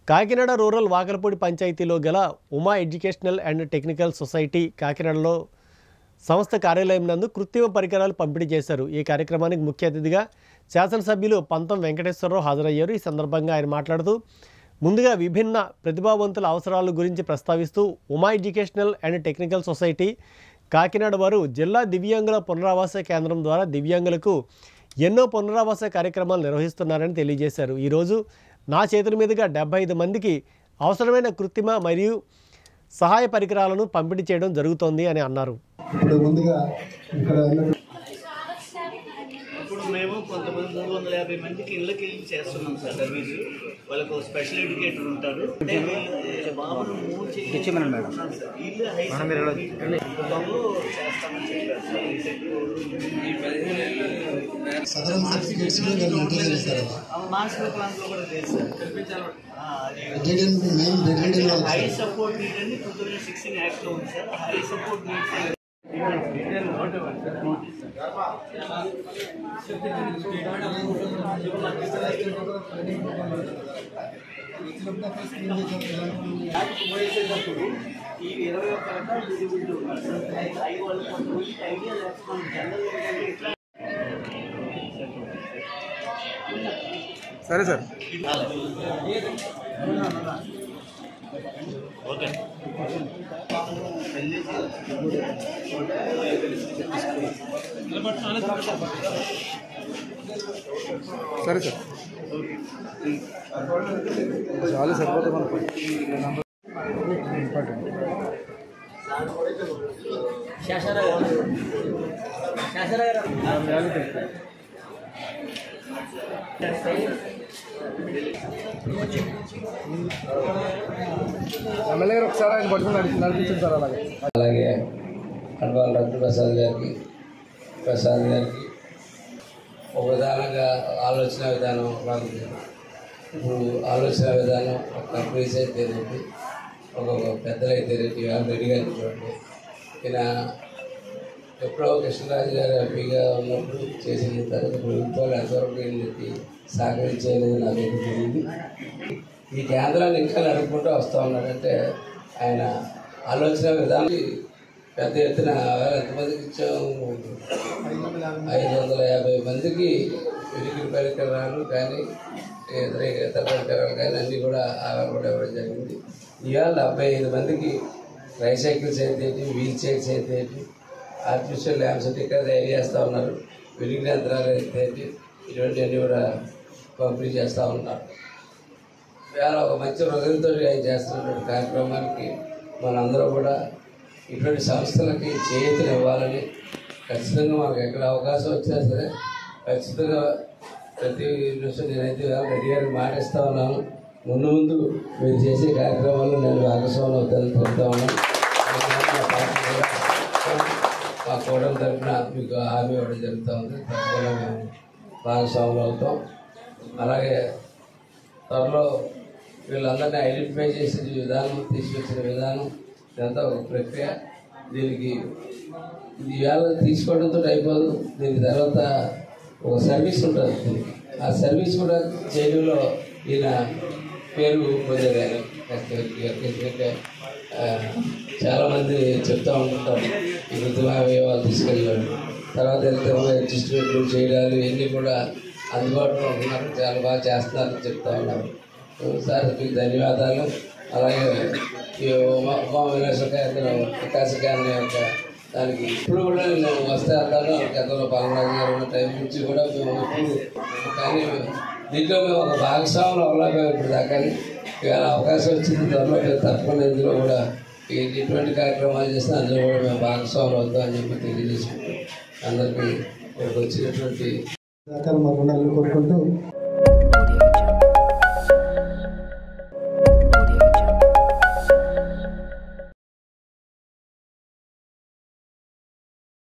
Kakinada rural Vakalapudi పంచాయతీలో గల Uma educational and technical society కాకినాడలో సంస్థ కార్యాలయం నందు కృత్రిమ పరికరాలు పంపిణీ చేశారు. ఈ కార్యక్రమానికి ముఖ్య అతిథిగా శాసనసభ్యులు పంతం వెంకటేశ్వరరావు హాజరయ్యారు. ఈ సందర్భంగా ఆయన మాట్లాడుతూ ముందుగా విభిన్న ప్రతిభావంతుల అవసరాల గురించి ప్రస్తావిస్తూ Uma educational and technical society Kakinada వారు జిల్లా దివ్యాంగుల పునరావాస కేంద్రం ద్వారా దివ్యాంగులకు ఎన్నో పునరావాస కార్యక్రమాలు నిర్వహిస్తున్నారని తెలియజేశారు. ఈరోజు నా చేతుల మీదుగా 75 మందికి అవసరమైన కృత్రిమ మరియు సహాయ పరికరాలను పంపిణీ చేయడం జరుగుతోంది అని అన్నారు. ఇప్పుడు మేము కొంతమంది 350 మందికి ఇళ్ళకి చేస్తున్నాం సార్. సర్వీస్ వాళ్ళకు స్పెషల్ ఎడ్యుకేటర్ ఉంటారు. బాబును మూవ్ చేస్తామని మాస్ ప్లాన్ లో కూడా లేదు సార్. హై సపోర్ట్ నీడ్ అని 2016 యాక్ట్ లో ఉంది సార్. హై సపోర్ట్ నీడ్స్ పోయేసేటప్పుడు ఈ 21 రకాల విజిబిలిటీ ఉన్నారు సార్. అవి వాళ్ళు కొంతమందికి ఐడియా లేకపోతే జనరల్ ఇట్లా సరే సార్ ఓకే సరే సార్ చాలా సరిపోతుంది మనకు. ఎమ్మెల్యే గారు ఒకసారి ఆయన పట్టుకుని నడిపించారు సార్. అలాగే అడ్వాల్ డాక్టర్ ప్రసాద్ గారికి ఒక విధానంగా ఆలోచన విధానం బాగుంది. ఇప్పుడు ఆలోచన విధానం ఒక కంపెనీస్ అయితే ఏంటి, ఒక పెద్దలైతే రెడీగా చూడండి. ఈయన ఎప్పుడో కృష్ణరాజు గారు ఎంపీగా ఉన్నప్పుడు చేసిన తర్వాత ప్రభుత్వాలు ఎంతవరకు ఏంటి సహకరించేది నాకైతే తెలియదు. ఈ కేంద్రాన్ని ఇంకా నడుపుకుంటూ వస్తూ ఉన్నాడంటే ఆయన ఆలోచన విధానం పెద్ద ఎత్తున ఎంతమందికి ఇచ్చాము, 550 మందికి విడికిడి పరికరాలు కానీ ఇతర పరికరాలు కానీ అన్నీ కూడా కూడా ఇవ్వడం జరిగింది. ఇవాళ 75 మందికి ట్రైసైకిల్స్ అయితే వీల్ చైర్స్ అయితే ఆర్టిఫిషియల్ ల్యాంప్స్ అయితే ఇక్కడ తయారు చేస్తూ ఉన్నారు. విడికిడి యంత్రాలు అయితే ఇటువంటివన్నీ కూడా పంపిణీ చేస్తూ ఉన్నారు. ఇవాళ ఒక మంచి హృదయంతో ఆయన చేస్తున్నటువంటి కార్యక్రమానికి మనందరూ కూడా ఇటువంటి సంస్థలకి చేయూతను ఇవ్వాలని ఖచ్చితంగా మనకు ఎక్కడ అవకాశం వచ్చినా సరే ఖచ్చితంగా ప్రతి నిమిషం నేనైతే రెడ్డి మాటిస్తూ ఉన్నాను. ముందు మీరు చేసే కార్యక్రమాల్లో నేను భాగస్వామ్యం అవుతానని చెప్తా ఉన్నాను. మా కూటమి తరఫున మీకు హామీ ఇవ్వడం జరుగుతూ ఉంది. తప్పకుండా మేము భాగస్వాములు అవుతాం. అలాగే త్వరలో వీళ్ళందరినీ ఐడెంటిఫై చేసే విధానం, తీసుకొచ్చిన విధానం ఇదంతా ఒక ప్రక్రియ. దీనికి ఇది ఇవాళ తీసుకోవడంతో అయిపోదు. దీని తర్వాత ఒక సర్వీస్ ఉంటుంది. దీనికి ఆ సర్వీస్ కూడా చేయడంలో ఈయన పేరు పొందారు. ఎందుకంటే చాలామంది చెప్తూ ఉంటుంటారు ఈ కృత్రిమ అవయవాలు తీసుకెళ్ళాడు, తర్వాత అడ్జస్ట్మెంట్లు చేయడాలు ఇవన్నీ కూడా అందుబాటులో ఉన్నారు. చాలా బాగా చేస్తున్నారని చెప్తా ఉన్నారు. సార్ మీకు ధన్యవాదాలు. అలాగే ఈ ఉమా వికాస కేంద్రం యొక్క దానికి ఇప్పుడు కూడా నేను వస్తే అంటాను. గతంలో పాలరాజు గారు ఉన్న టైం నుంచి కూడా మేము కానీ దీంట్లో మేము ఒక భాగస్వాములు అవలాగా ఇప్పుడు దాకా ఇవాళ అవకాశం వచ్చింది. త్వరలో తప్పకుండా ఇందులో కూడా ఎటువంటి కార్యక్రమాలు చేస్తే అందులో కూడా మేము భాగస్వాములు అవుతామని చెప్పి తెలియజేసుకుంటూ అందరికీ ఇక్కడికి వచ్చినటువంటి కోరుకుంటూ